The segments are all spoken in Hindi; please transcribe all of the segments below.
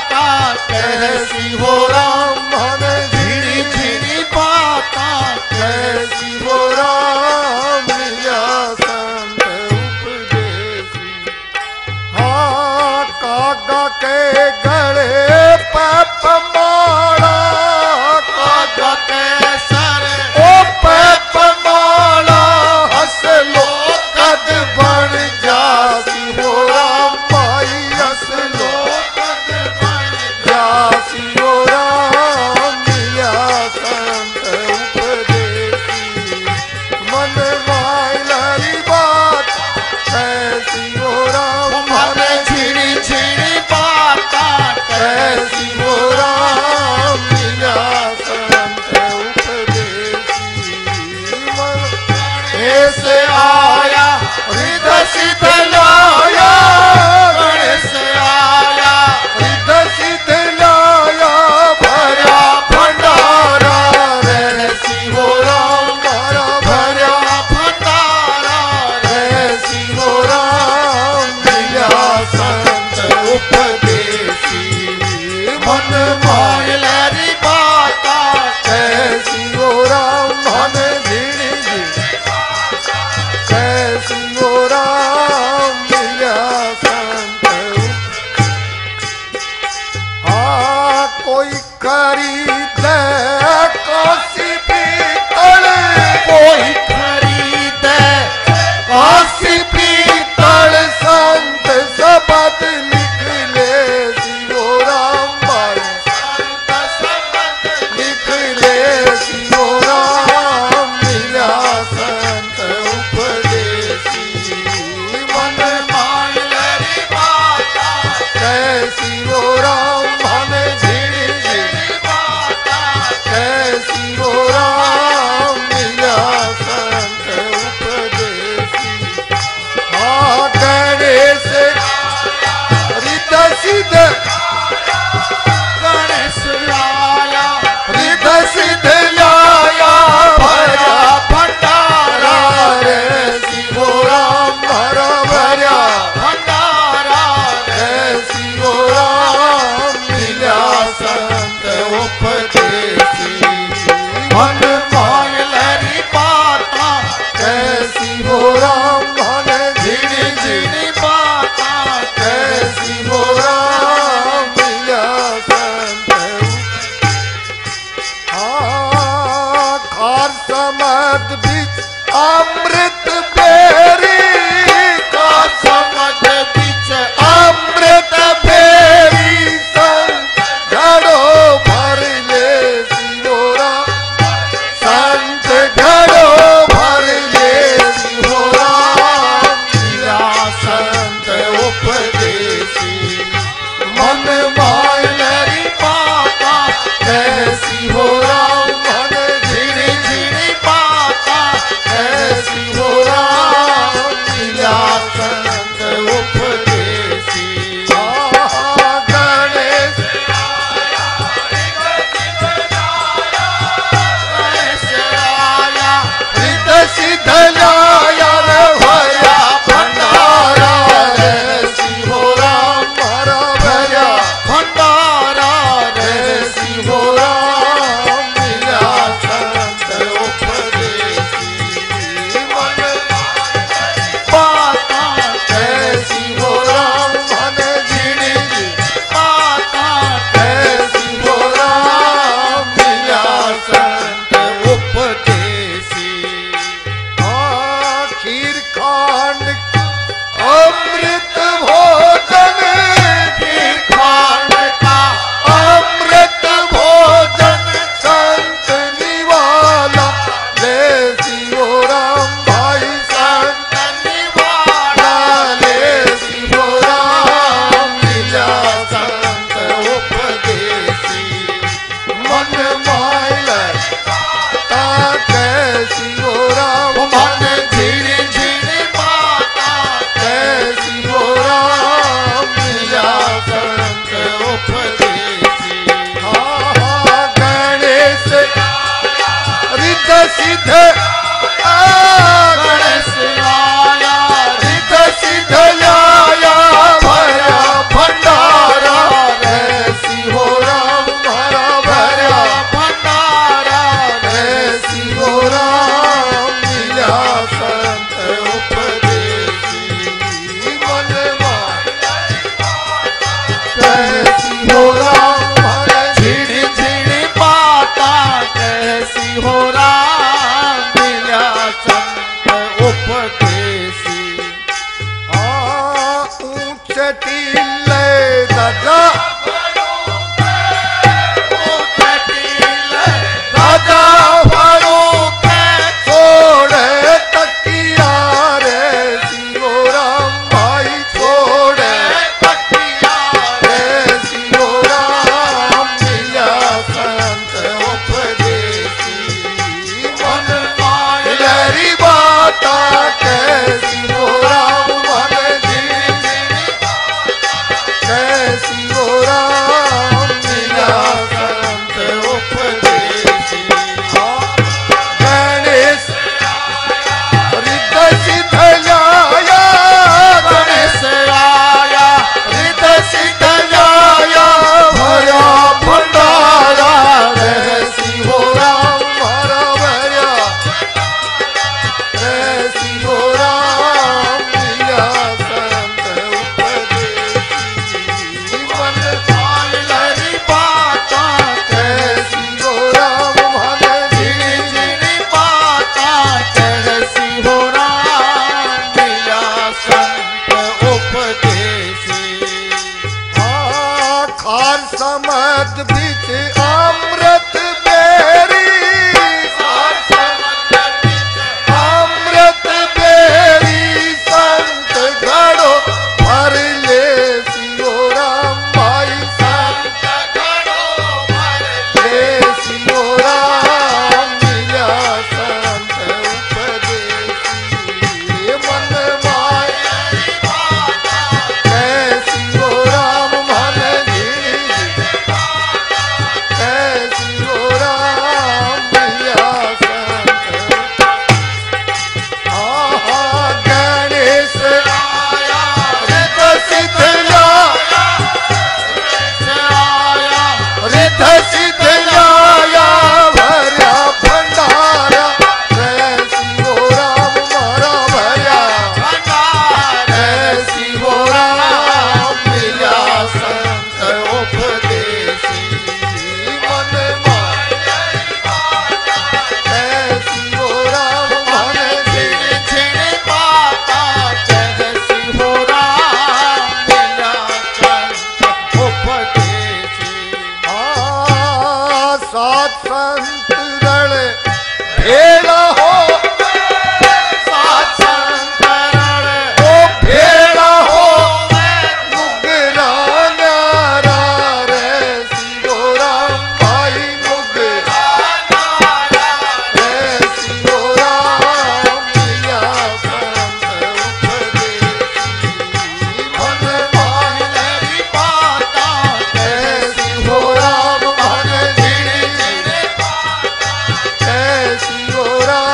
पाता कैसी हो राम मन झिनी झिनी पाता कैसी हो राम मिला संत उपदेसी। हाँ कागा के गले पप माला कागा के सर ओ पप माला हस लो कद बन जासी हो राम भाई हस लो कद बन जासी हो राम मिला संत उपदेसी। मन मायलरी बात कैसी हो राम मन झिड़ी झिड़ी बाता कैसी हो राम मिला संत उपदेसी। मन ऐसे आया हृदय सिद्ध लाया गणेश आया हृदय सिद्ध लाया भरा भंडारा रहसी हो राम भरा भरा भंडारा रहसी हो राम मिला संत उपदेसी। मन मायलरी बाता कैसी हो राम मन झिड़ी झिड़ी कैसी हो राम मिला संत। हाँ कोई खरीदे काशी पीतल कोई खरीदे काशी पीतल संत शब्द लिख ले सियो राम भाई संत शब्द लिख ले सियो राम मिला संत उपदेसी। मन मायलरी बाता कैसी हो राम मन झिड़ी झिड़ी बाता कैसी हो राम मिला संत उपदेसी। हाँ गणेश हृदय सिद्ध गणेश आया हृदय सिद्ध लाया भरा भंडारा रहसी हो राम भरा भरा भंडारा रहसी हो राम मिला संत उपदेसी। मन मायलरी बाता कैसी हो राम मन झिड़ी झिड़ी बाता कैसी हो राम मिला संत। हाँ खार समद बीच अमृत बेरी खार समद बीच अमृत बेरी संत घड़ो भर ले सियो राम संत घड़ो भर ले सियो राम मिला संत उपदेसी। मन मायलरी बाता कैसी हो राम मन झिड़ी झिड़ी बाता कैसी हो राम मिला संत उपदेसी। गणेश गणेश आया हृदय सिद्ध लाया भरा भंडारा रहसी हो राम भरा भरा भंडारा रहसी हो राम मिला संत उपदेसी। मन बाता कैसी हो राम मन झिड़ी झिड़ी बाता कैसी हो राम मिला संत उपदेसी। हाँ खीर खांड अमृत भोजन खीर खांड का अमृत भोजन संत निवाला ले सियो राम भाई संत निवाला ले सियो राम मिला संत उपदेसी। मन मायलरी बाता कैसी हो राम मन झिड़ी झिड़ी बाता कैसी हो राम मिला संत उपदेसी। हाँ गणेश हृदय सिद्ध गणेश आया हृदय सिद्ध लाया भरा भंडारा Ora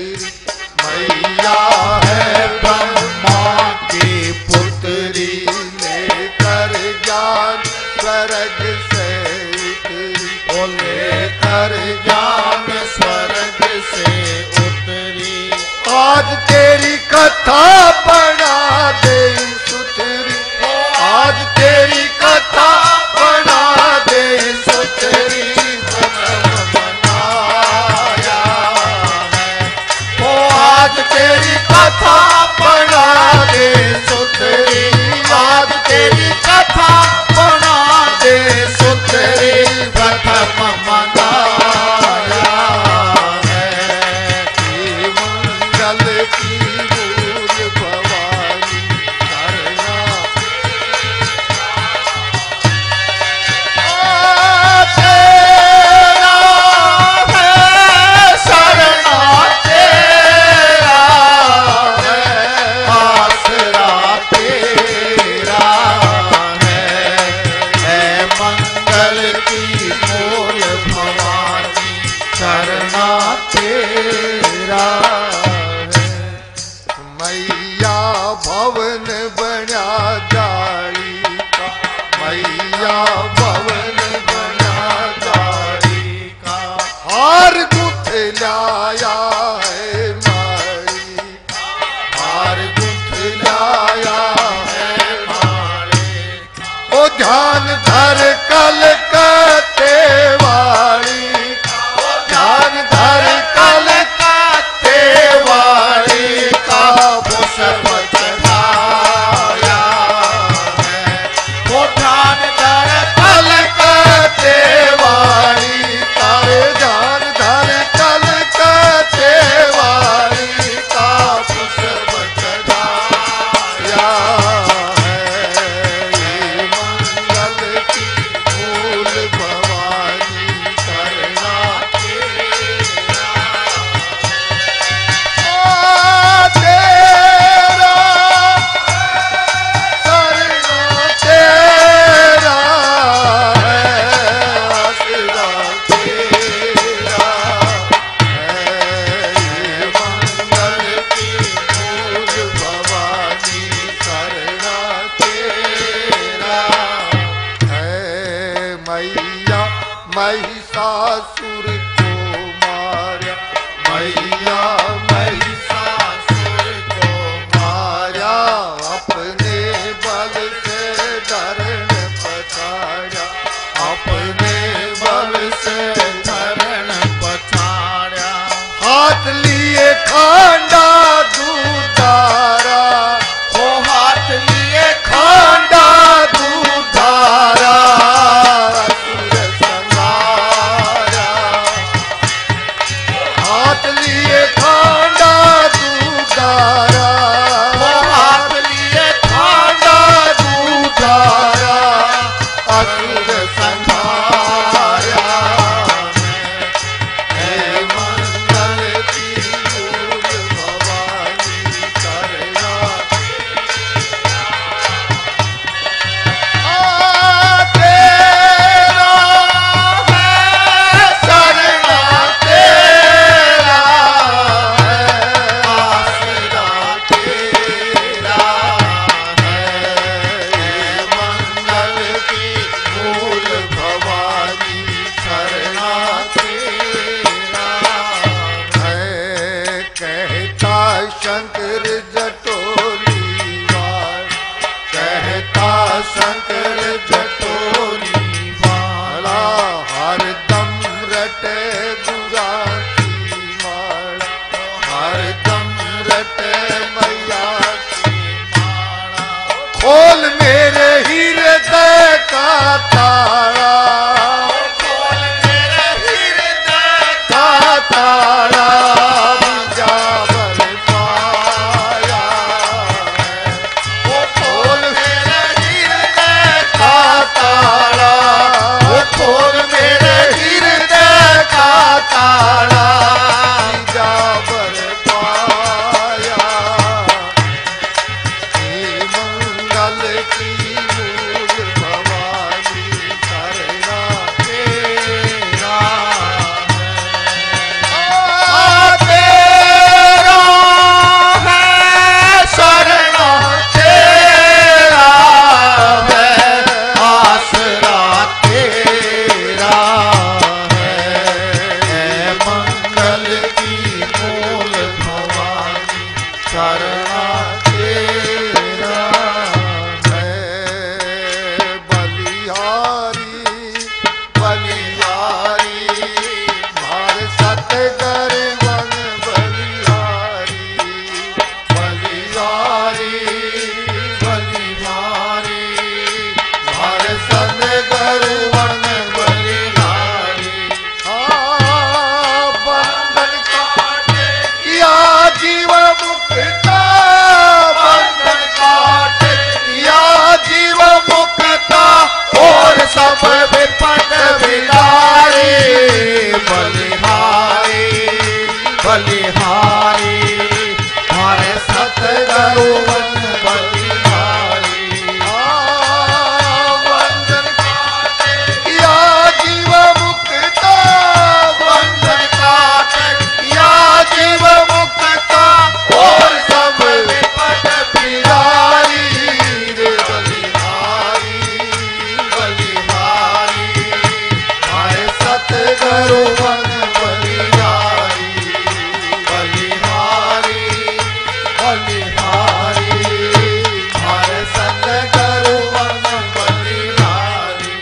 मैया है ब्रह्मा की पुत्री, लेकर ज्ञान स्वर्ग से उतरी, ओ लेकर ज्ञान स्वर्ग से उतरी। आज तेरी कथा बना दे सुथरी, आज तेरी कथा बना दे सुथरी, बनाया है। ओ आज तेरी कथा बना दे सुथरी, आज तेरी कथा बना दे सुथरी, प्रथम मनाया है। की मंगल की मूल भवानी करना, तेरा है शरणा, तेरा है आसरा, तेरा है मंगल की मूल भवानी करना, तेरा है। मैया भवन बना जाली का, मैया भवन बना जाली का, हार गुथ लाया है माली, हार गुथ लाया है माली। ओ ध्यान धर कलकत्ते वाली, ओ ध्यान धर कलकत्ते वाली का, पुष्प चढ़ाया है। ओ ध्यान धर कलकत्ते वाली का, ध्यान धर कलकत्ते वाली का, पुष्प चढ़ाया है। ये मंगल की मूल भवानी करना, तेरा शरणा, तेरा है आसरा, तेरा है। ये मंगल की मूल भवानी करना, तेरा है। मैया महिषासुर को मारा, मैया महिषासुर को मारा, अपने बल से धरण पछाड़ा, अपने बल से धरण पछाड़ा। हाथ लिए खांडा दूधारा, ओ हाथ लिए खांडा दूधारा, असुर संहारा। हाथ लिए खांडा दूधारा, ओ हाथ लिए खांडा दूधारा, असुर संहारा है। मंगल की मूल भवानी करना, तेरा है शरणा, तेरा है आसरा, तेरा है। मंगल की मूल भवानी करना, तेरा है। कहता शंकर जटोली वाण, कहता शंकर जटोली वाला, हरदम रटे बुरा की माला, हरदम रटे मैया की माला। खोल मेरे हृदय का ताला, खोल मेरे हृदय का ताला, जाबर पाया है। ओ खोल मेरे हृदय का ताला, ओ खोल मेरे हृदय का ताला, जाबर पाया। ये मंगल की मूल भवानी शरणा तेरा है बलिहारी बलिहारी मार सतगर वन बलिहारी बलिहारी बलिहारी मार सतगर वन बलिहारी बंधन काटे या जीव मुक्ता बंधन काटे या जीव मुक्ता और सब विपद विदारी बलिहारी बलिहारी हमारे सतगुरु वन बलिहारी बंधन काटे या जीव मुक्ता बंधन काटे या जीव मुक्ता और सब विपद विदारी बलिहारी बलिहारी हमारे सतगुरु वन बलिहारी बलिहारी बलिहारी हमारे सतगुरु वन बलिहारी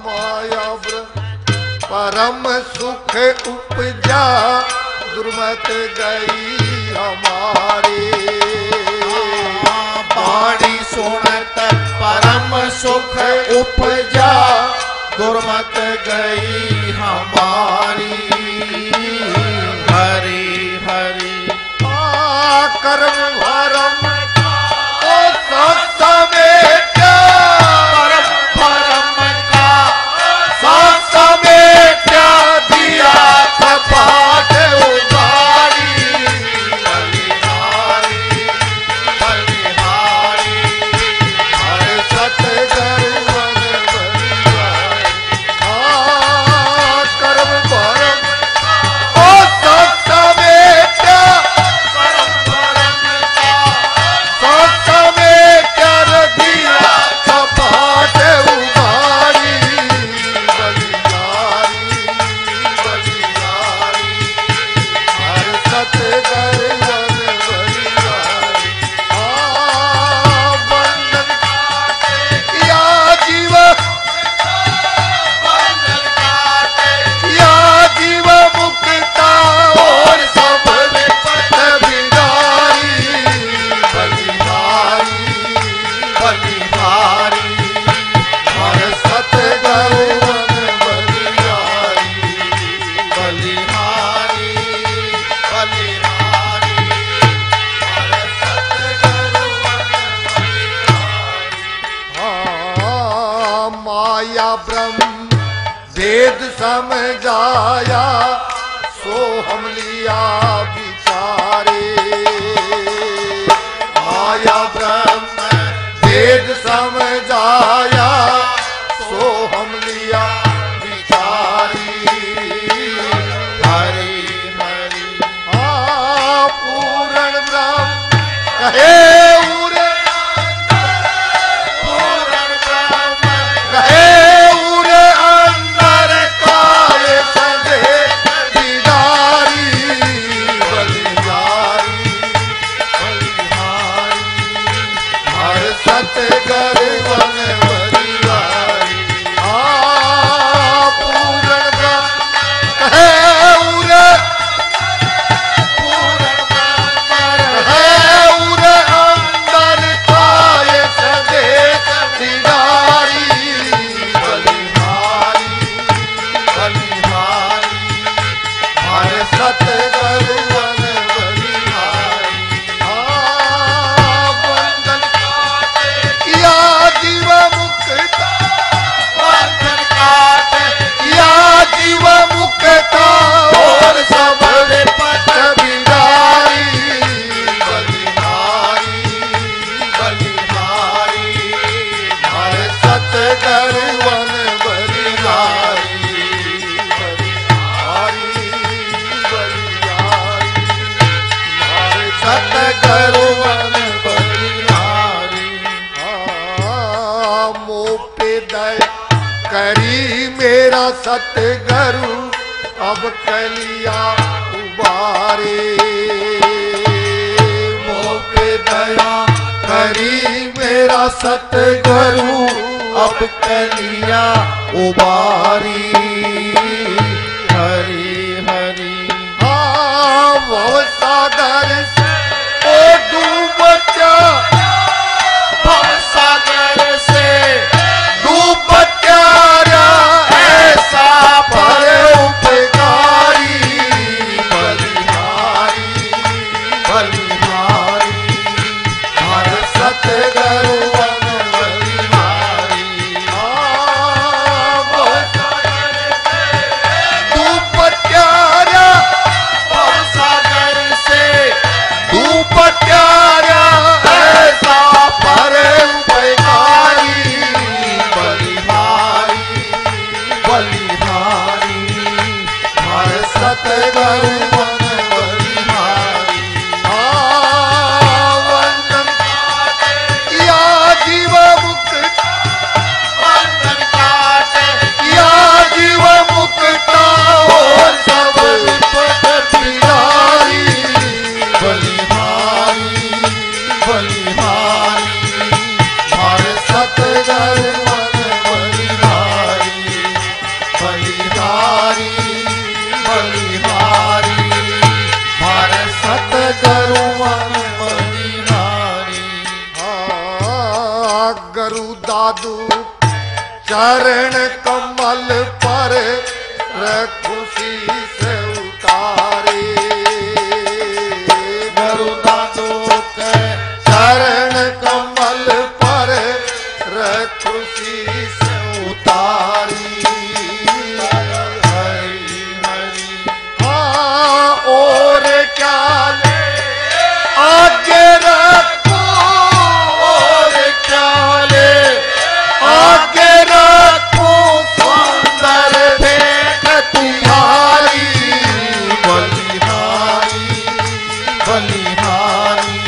माया परम सुख उपजा दुर्मत गई हमारी बाणी सुनत परम सुख उपजा दुर्मत गई हमारी हरि हरि कर्म भरम ओ समेटा परम परम का समेटा दिया कपाट उगारी बलिहारी बलिहारी हर सतगुरु वन बलिहारी कर्म भरम ओ समेटा कपाट उगारी बलिहारी बलिहारी हर सतगुरु वन बलिहारी बंधन काटे या जीव बंधन काटे या जीव मुक्ता और सब विपद विदारी बलिहारी बलिहारी हर सतगुरु वन बलिहारी बलिहारी बलिहारी हर सतगुरु वन बलिहारी माया ब्रह्म वेद समझाया सो हम लिया विचारे माया ब्रह्म वेद समझाया सो हम लिया विचारी हरि हरि पूर्ण ब्रह्म कहे उरे पूर्ण ब्रह्म कहे उरे अंदर काय सदे दीदारी बलिहारी बलिहारी हर सतगुरु वन बलिहारी पूर्ण ब्रह्म कहे उरे पूर्ण ब्रह्म कहे उरे अंदर काय सदे दीदारी बलिहारी बलिहारी हर सतगुरु वन बलिहारी बंधन काटे या जीव मुक्ता बंधन काटे या जीव मुक्ता और सब विपद विदारी बलिहारी बलिहारी हर सतगुरु वन बलिहारी बलिहारी बलिहारी हर सतगुरु वन बलिहारी मोह पे दया करी मेरा सतगुरु अब कलिया उबारे सतगुरु अब कलिया उबारी हरि हरि भव सागर से ओ डूब क्या भव सागर से डूब क्या ऐसा पर पर उपकारी बलिहारी बलिहारी हर सतगुरु बलिहारी भव सागर से डूब क्या भव सागर से डूब क्या ऐसा पर उपकारी बलिहारी बलिहारी हर सतगुरु बलिहारी वंदन या जीव मुक्त बंधन काटे या जीव मुक्ता और सब पद बिहारी बलिहारी बलिहारी हर सतगुरु बलिहारी बलिहारी बलिहारी हर सतगुरु बलिहारी गुरु दादू चरण कमल पर खुशी से उतारे गुरु दादू के चरण कमल पर खुशी से उतारी हरि हरि और क्या ले आगे रखो और क्या ले आगे रखो सुंदर भेंट तुम्हारी बलिहारी बलिहारी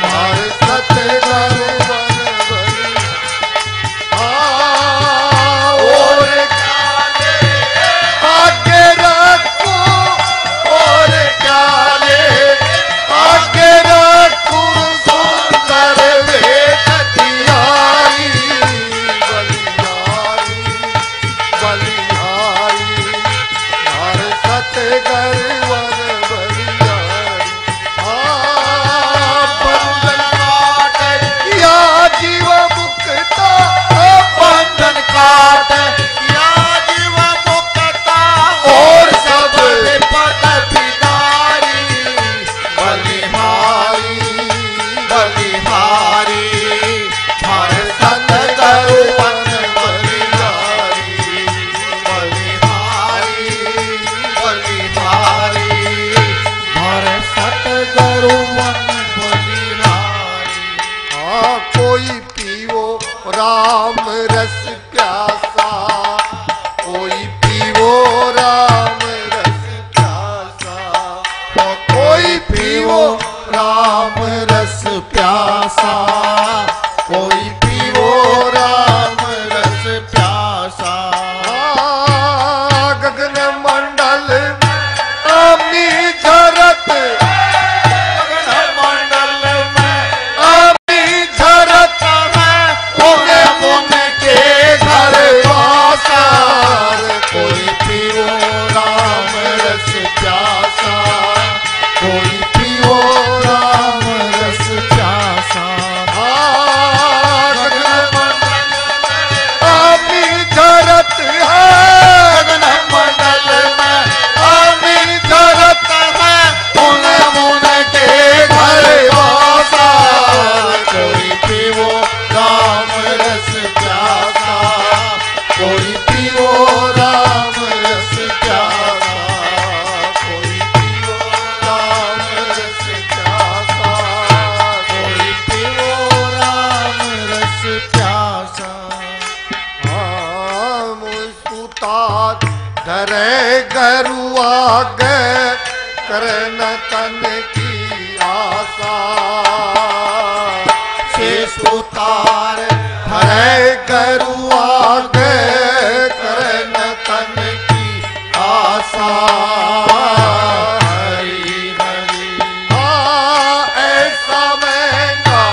हर सतगुरु और क्या ले आगे रखो और क्या ले आगे रखो सुंदर भेंट तुम्हारी बलिहारी बलिहारी हर सतगुरु बलिहारी बंधन काटे या जीव मुक्ता बंधन काट या जीव मुक्ता और सब पद बिदारी बलिहारी बलिहारी हर सतगुरु बलिहारी बलिहारी बलिहारी हर सतगुरु बलिहारी कोई पीवो राम रस प्यासा कोई पीवो राम रस प्यासा कोई पीवो राम रस प्यासा कोई पीवो राम रस प्यासा गगन मंडल आमी झरत गगन मंडल में आमी झरत है उगे मुन के घर वासार कोई पीवो राम रस प्यासा कोई पीवो राम रस प्यासा गगन आमी झरत है गगन मंडल में आमी झरत है मुन मुन के घर वासार कोई पीवो राम रस प्यासा कोई पीवो राम रस प्यासा कोई पीवो राम रस प्यासा कोई पीवो राम रस प्यासा मुस्कुतार धरे गरुआ गे करन तन की आशा शेष उतार धरे गरुआ गे करन तन की आशा हरि हरि ऐसा महंगा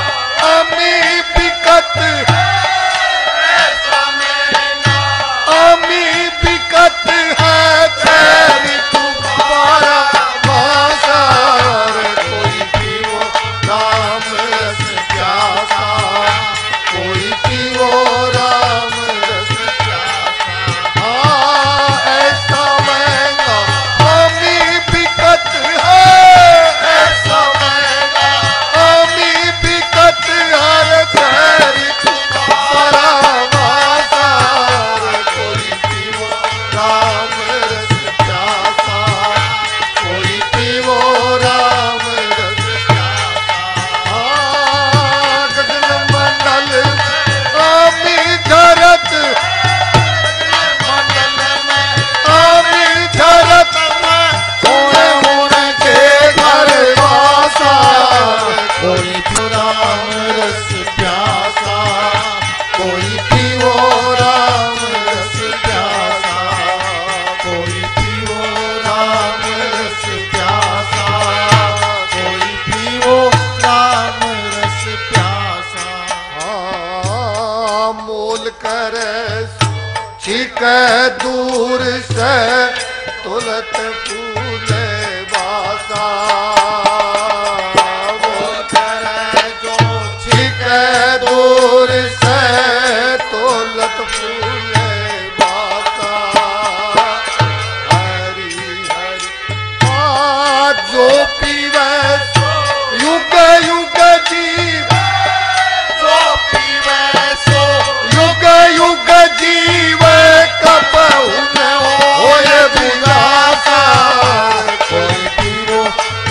अमी बिक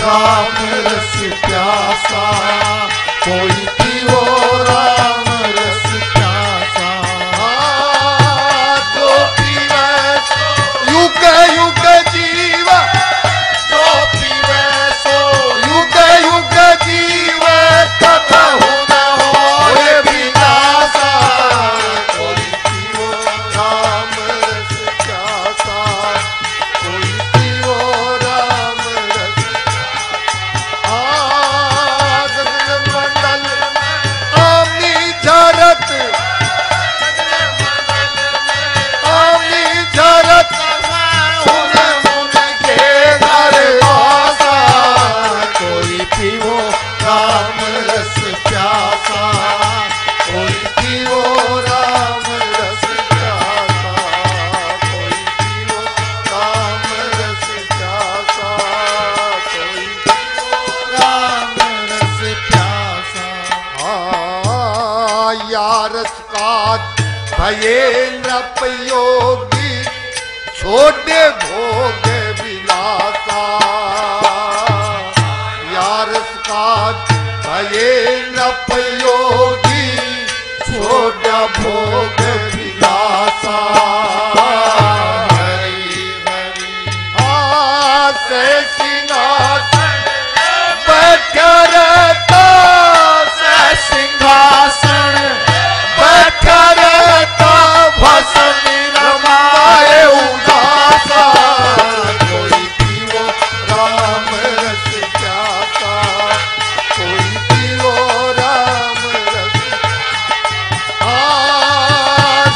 राम रस प्यासा, कोई पियो राम रस प्यासा। जो पीवे युग युग जीव, जो पीवे सो युग युग जीव, कबहु न होए विनाशा, कोई पियो राम रस प्यासा, कोई पियो राम रस। गगन मंडल आमी झरत, आमी झरत उन के घर वासा, कोई पियो राम रस प्यासा, कोई पियो राम रस प्यासा, कोई पियो राम रस प्यासा, कोई राम रस प्यासा। यारस का भयेंद्र पयोगी, छोड़े भोग विलासा। यारस का भयेंद्र पयोगी, छोड़ा भोग विलासा। हरि हरि से सिंहासन बैठा रहता, सिंहासन बैठा रहता, भसन रमाए उदासा, कोई पियो राम रस प्यासा, कोई पियो राम रस।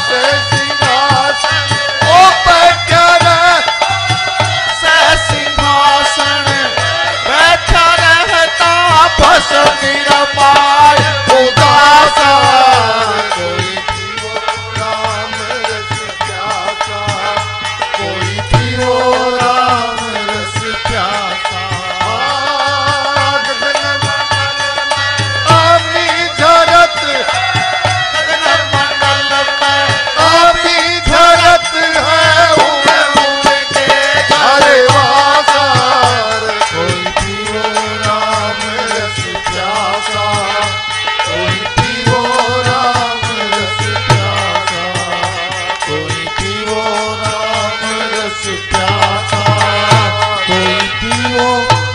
से सिंहासन ओ बैठा रह, सिंहासन बैठा रहता, भसन रमाए उदासा, कोई पियो राम रस प्यासा, कोई पियो राम रस प्यासा। आमी झरत, गगन मंडल में आमी झरत है उनके घर वासा। कोई पियो राम रस प्यासा, कोई पियो राम रस प्यासा, कोई पियो राम रस प्यासा, कोई पियो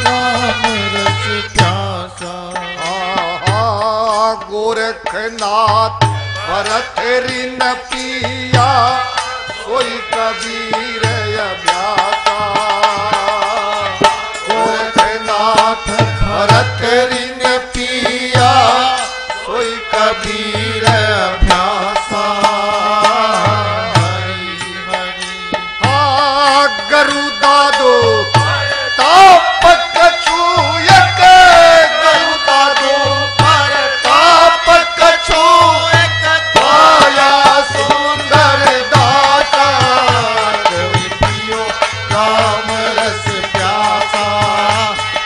राम रस प्यासा। गोरखनाथ भरत ऋण पिया, सोई कबीर अभ्यासा। गोरखनाथ भरत ऋण पिया, सोई कबीर अभ्यासा। हरि हरि गरुदा दो तापक छूयक, गरुदा दो तापक छूयक, पाया सुंदर दाता। कोई पियो राम रस प्यासा,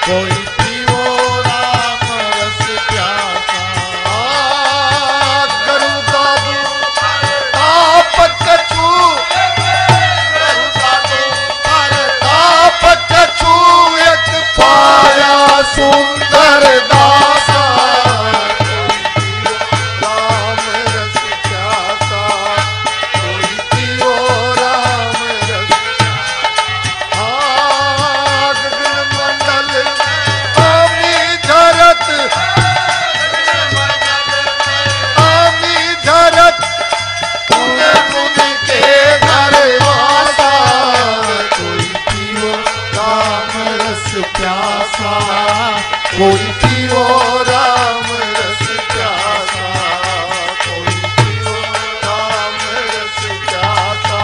कोई पियो राम रस प्यासा। गरुदा दो तापक छू, तापक छूयक, पाया सुंदर दासा। राम रस प्यासा, कोई पियो राम रस। गगन मंडल आमी झरत, आमी झरत उनके घर वासा। कोई पियो राम रस प्यासा, कोई पियो राम रस प्यासा, कोई पियो राम रस प्यासा,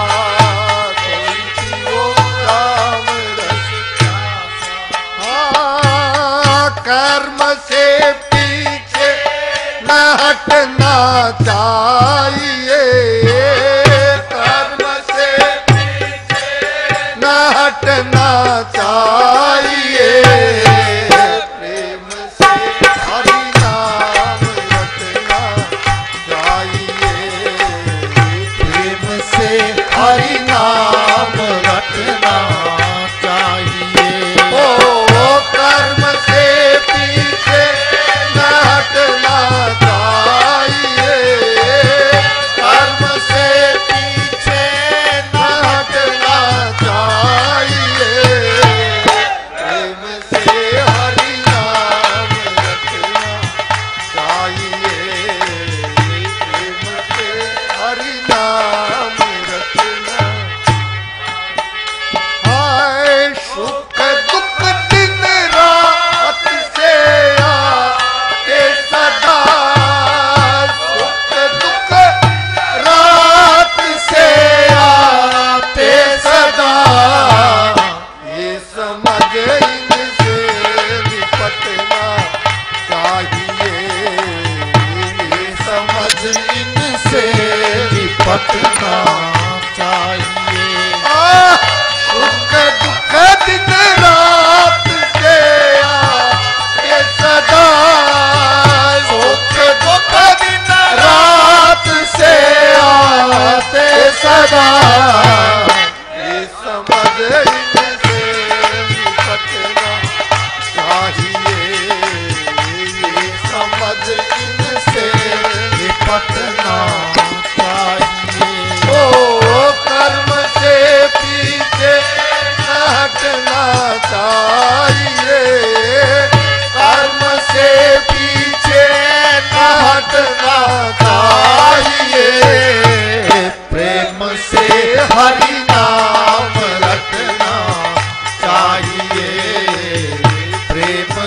कोई पियो राम रस प्यासा। कर्म से पीछे न हटना चाहिए, कर्म से पीछे न हटना चाहिए। प्रेम से हरि नाम रटना चाहिए, प्रेम से हरि नाम रटना चाहिए। ओ कर्म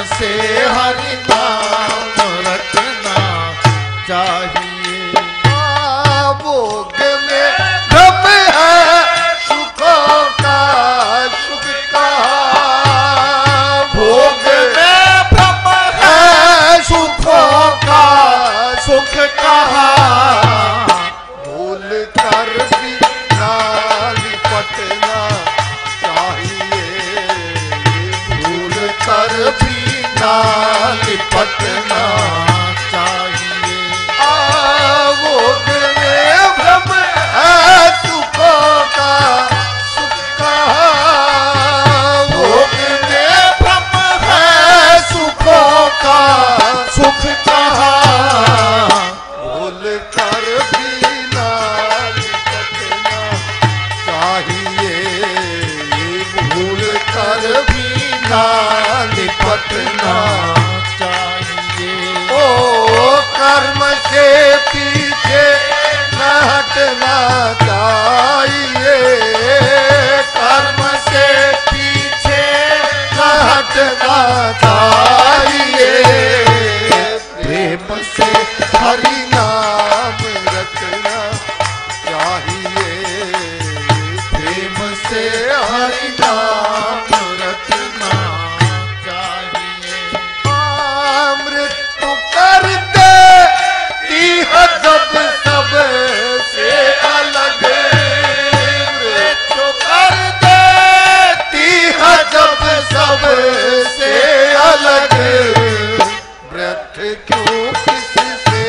से हरि नाम रटना चाहिए। भोग में भ्रम है सुखों का सुख कहाँ, भोग में भ्रम है सुखों का सुख कहाँ, भूल कर भी ना लिपटना चाहिए, भूल कर भी ना लिपटना चाहिए। भोग में भ्रम है सुखों का सुख कहाँ, भोग में भ्रम है सुखों का सुख कहाँ, भूल कर भी ना लिपटना चाहिए, भूल कर भी ना लिपटना चाहिए। ओ कर्म से पीछे न हटना चाहिए, कर्म से पीछे न हटना चाहिए, प्रेम से हरि नाम रटना चाहिए, प्रेम से हरि नाम रटना चाहिए। मृत्यु कर दे तीह जब सब से अलग, मृत्यु कर दे तीह जब सब से अलग, व्यर्थ क्यों किससे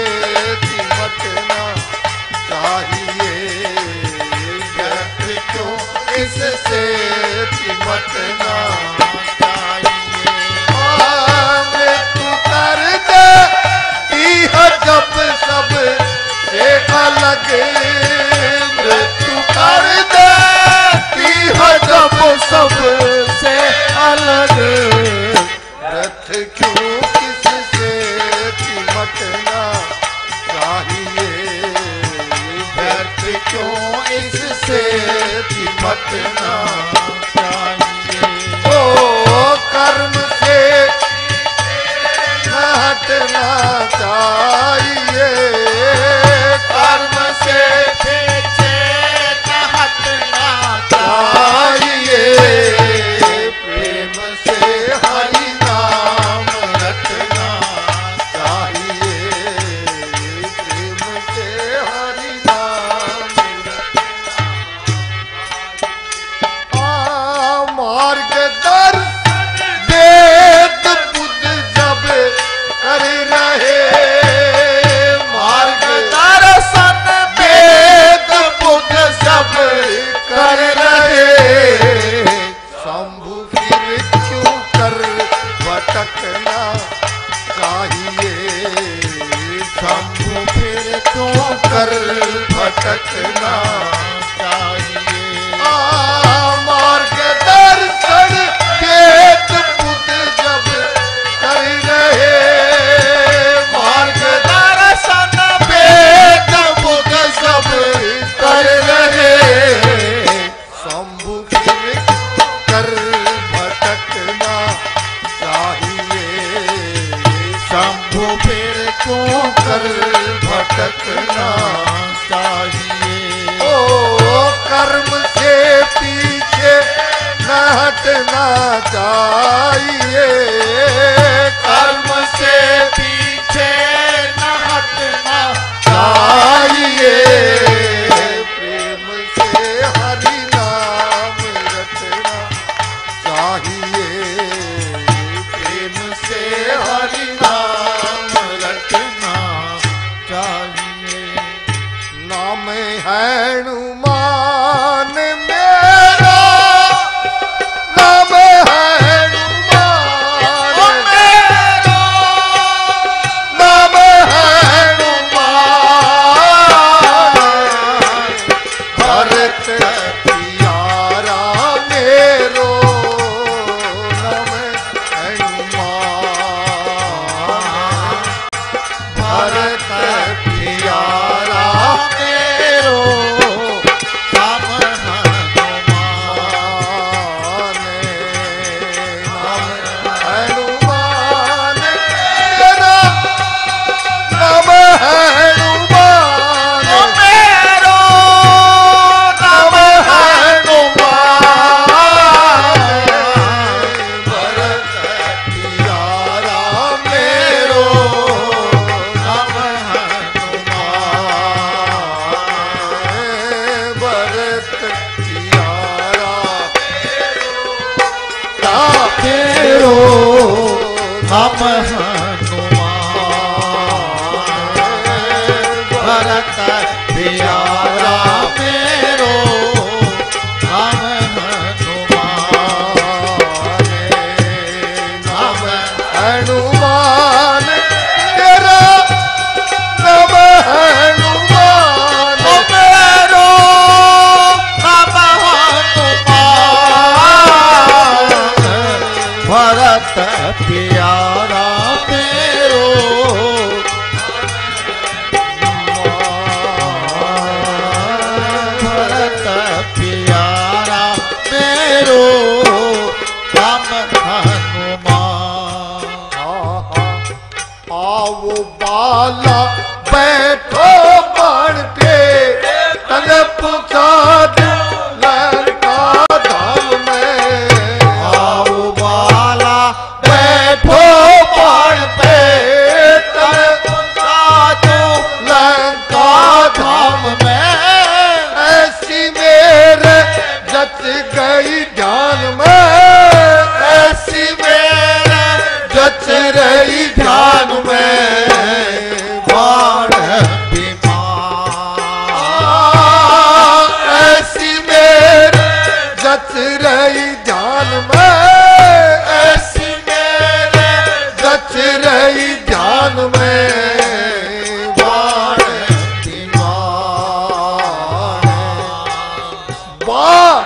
चिमटना चाहिए, व्यर्थ क्यों इससे चिमटना चाहिए। मृत्यु कर दे तीह जब सब से अलग, मृत्यु कर दे तीह जब सब से अलग, व्यर्थ क्यों किससे चिमटना चाहिए, व्यर्थ क्यों इससे चिमटना चाहिए। ओ कर्म से न हटना चाहिए, कर्म से पीछे न हटना चाहिए, प्रेम से हरि नाम रटना चाहिए, प्रेम से हरि नाम मार्ग दर्शन वेद बुद्ध जब कर रहे, मार्ग दर्शन वेद बुद्ध सब कर रहे, शंभु फिर क्यों कर भटकना चाहिए, शंभु फिर क्यों कर भटकना चाहिए। मार्ग दर्शन वेद बुद्ध जब कर रहे, मार्ग दर्शन वेद बुद्ध सब कर रहे, शंभु फिर कर भटकना चाहिए, शंभु फिर क्यों कर भटकना चाहिए। ओ कर्म से पीछे न हटना चाहिए, कर्म से पीछे न हटना चाहिए, प्रेम से हरि नाम रटना चाहिए, प्रेम से हरि नाम रटना चाहिए। नाम है हनुमान मेरा, नाम है हनुमान मेरा नाम है हनुमान, भरत प्यारा मेरो नाम हनुमान, भरत प्यारा मेरो हम हनुमान भरत प्यारा मेरो हम हनुमान हनुमान तेरा नाम हनुमान मेरो हम हनुमान भरत प्यारा मेरो भरत प्यारा मेरो हम हनुमान आओ बाला बैठो बन पे तन पहुंचा दो लंका धाम में आओ बाला बैठो बन पे तन पहुंचा दो लंका धाम में ऐसी मेरे जच गई ध्यान में ऐसी मेरे जच रही ध्यान में बाण विमान ऐसी मेरे जच रही ध्यान में ऐसी मेरे जच रही ध्यान में बाण दीवान बाण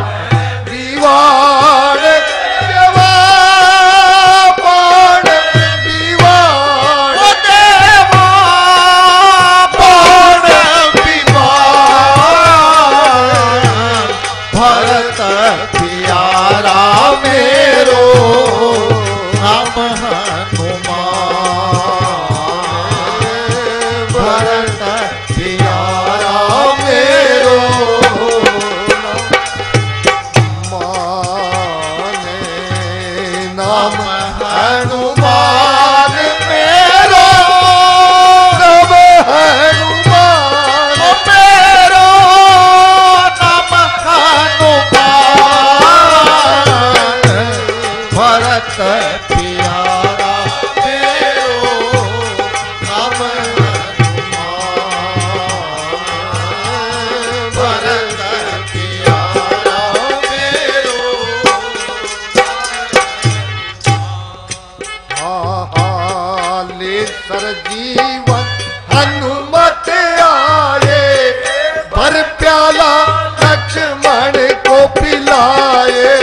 दीवान देवा बाण दीवान देवा बाण दीवान भरत प्यारा मेरो हम हनुमान भरत प्यारा मेरो माने नाम हनुमान मेरो नाम हनुमान मेरो नाम हनुमान भरत प्यारा मेरो नाम हनुमान भरत प्यारा मेरो हाले सर जीवन हनुमत आए भर प्याला लक्ष्मण को पिलाए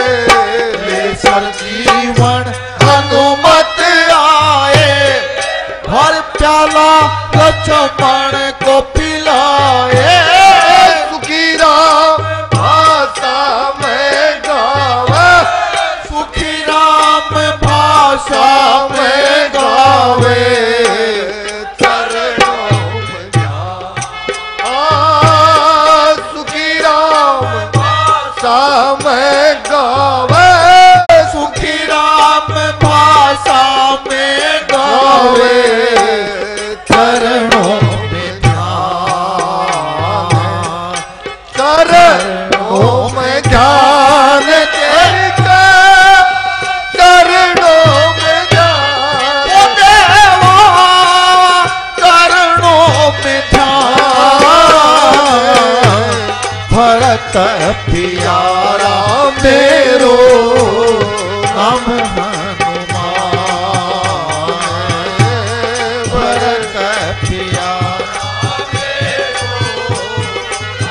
सर जीवन हनुमत आए भर प्याला लक्ष्मण को पिलाए सुखी राम भाषा में गावा सुखी राम भाषा में गावे चरणों में ध्यान। सुखी राम भाषा में गावे सुखी राम भाषा में गावे चरणों में ध्यान चरणों में ध्यान तेरे चरणों में ध्यान देवा चरणों में ध्यान भरत प्यारा मेरो हम हनुमान भरत प्यारा मेरो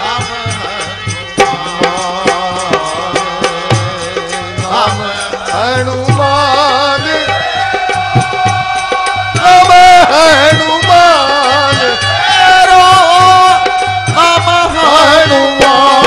हम हनुमान हनुमान हम हनुमान मेरो हम हनुमान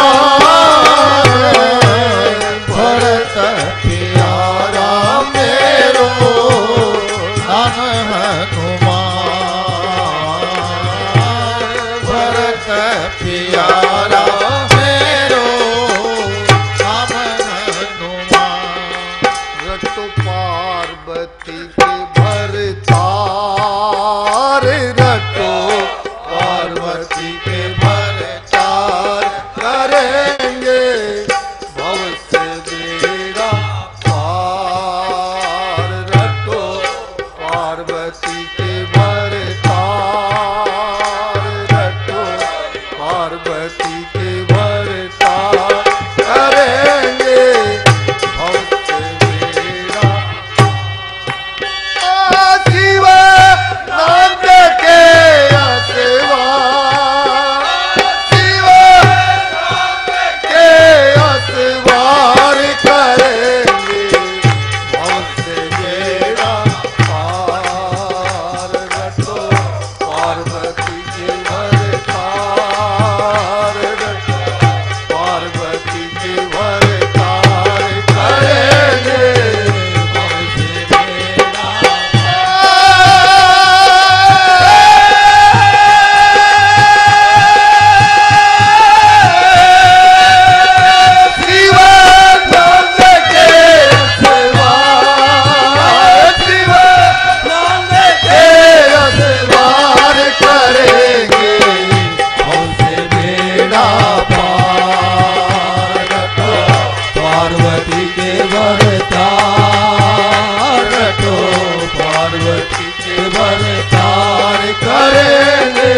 पार्वती के वरदान करेंगे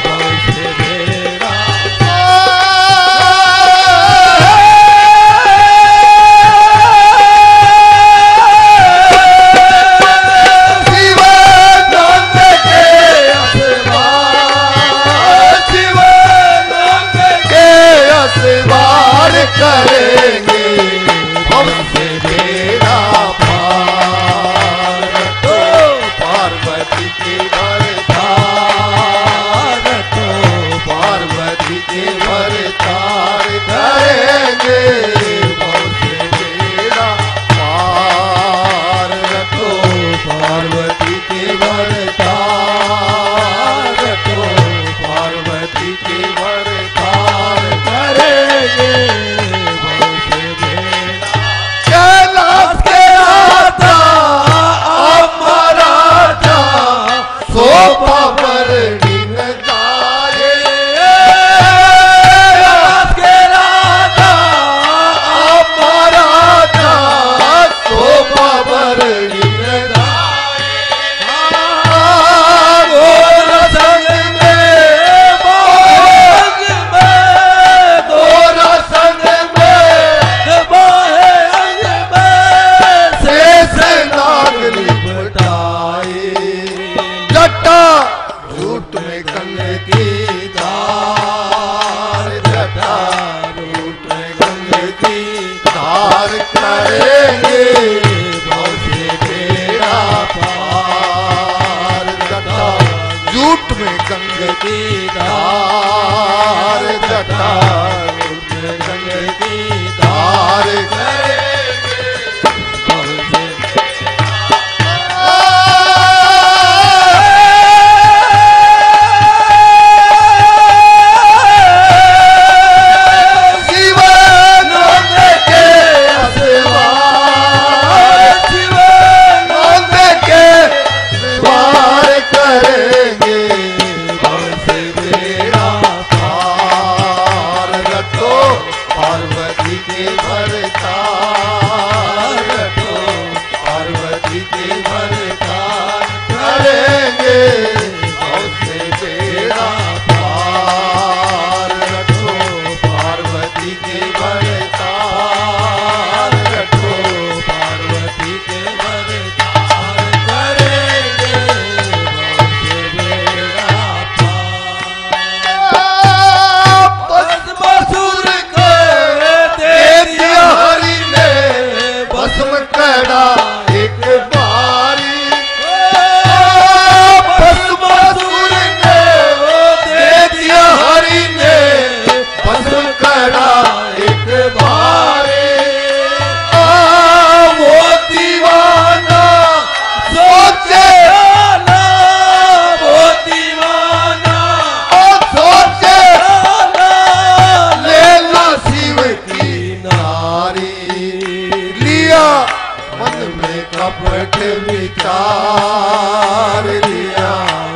वंश मेरा वार करेंगे हमसे मेरा पार तो पार्वती के वरदान तो पार्वती के वरदान करेंगे हमसे मेरा पार तो पार्वती के वरदान तो पार्वती के वरदान करेंगे कैलाश के राजा अमराजा शोभा वर्णिन गाए कैलाश के राजा अमराजा शोभा वर्णिन गाए गोर संग में गोर संग में शेष नागरी बटाए जटा झूठ में कंग की धार जटा झूठ में कंग की धार करेंगे बहुते बेड़ा पार जटा झूठ में कंग की धार जटा झूठ में कंग की धार करेंगे पार्वती के वरदान तो पार्वती के वरदान करेंगे हमसे बेड़ा पार रखो पार्वती के वरदान रखो पार्वती के वरदान करेंगे हमसे बेड़ा पार भस्मासुर हरि ने भस्म करा एक बारी भस्मासुर ने दे दिया हरि ने भस्म करा एक बारी वो दीवाना सोचे ना वो दीवाना सोचे लेला शिव की नारी लिया मन में कपट विचार लिया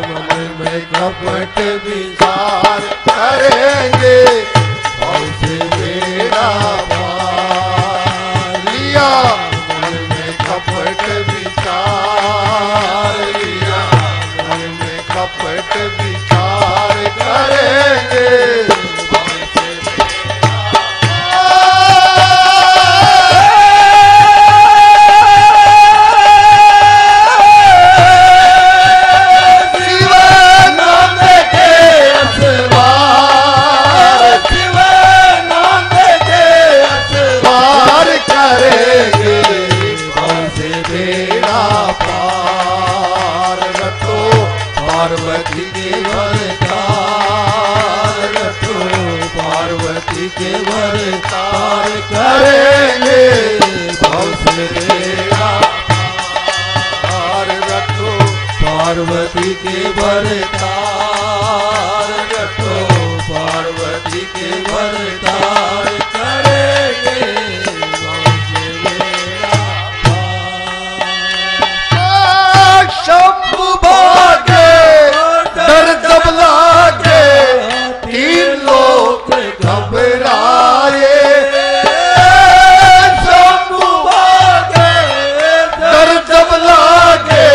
मन में कपट विचार करेंगे हमसे मेरा पार लिया मन में कपट विचार लिया मन में कपट विचार करेंगे पार्वती के वरदान रखो पार्वती के वरदान करेंगे हमसे बेड़ा पार रखो पार्वती के वरदान रखो पार्वती के वरदान करेंगे हमसे बेड़ा पार शंभु भागे डर जब लागे तीन लोग घबराए शंभु भागे डर जब लागे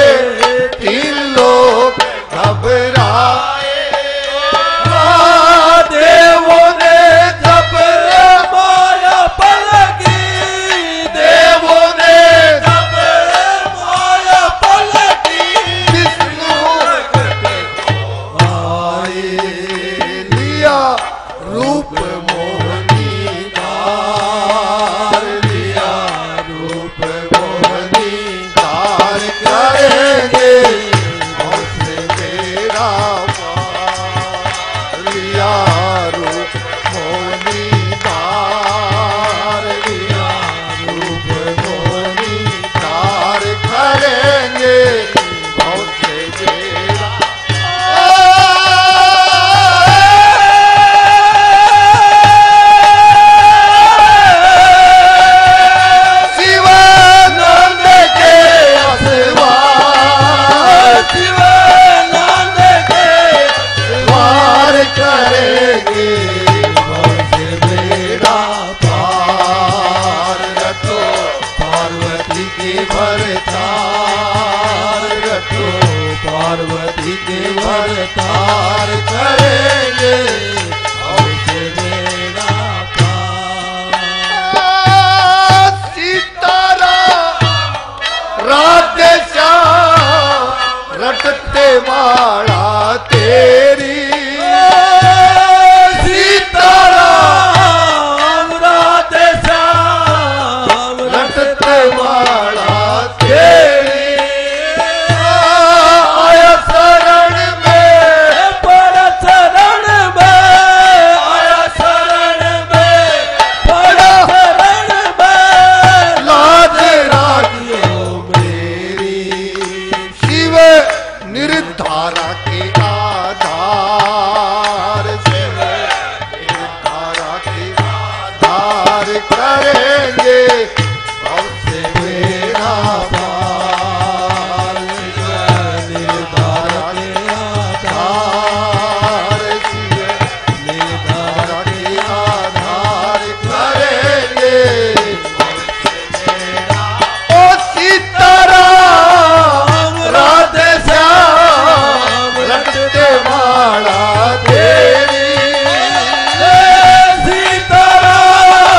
पार्वती के वरदान करेंगे हमसे बेड़ा पार। सीताराम राधे श्याम रटते माला तेरी। सीताराम राधे श्याम रटते माला तेरी। आया शरण में पड़ा शरण में, आया शरण में पड़ा शरण में, लाज राखियो मेरी। शिव निर्धारा के आधार, शिव निर्धारा के आधार करेंगे हमसे बेड़ा पार। निर्धारा के आधार, शिव निर्धारा के आधार करेंगे हमसे बेड़ा। ओ सीताराम राधे श्याम रटते माला तेरी। सीताराम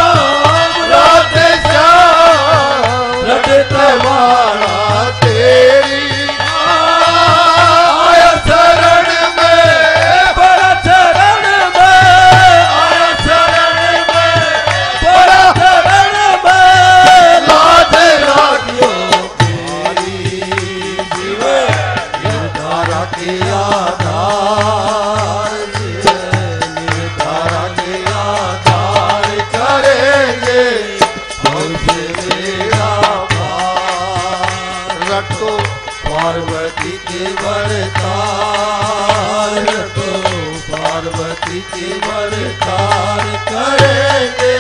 राधे श्याम रटते माला तेरी। आया शरण में बड़ा शरण में, आया शरण में बड़ा शरण में, लाज राखियो मेरी। शिव निर्धारा के आधार, शिव निर्धारा के आधार करेंगे हमसे बेड़ा पार। रटो पार्वती के वरदान, रटो पार्वती के वरदान करेंगे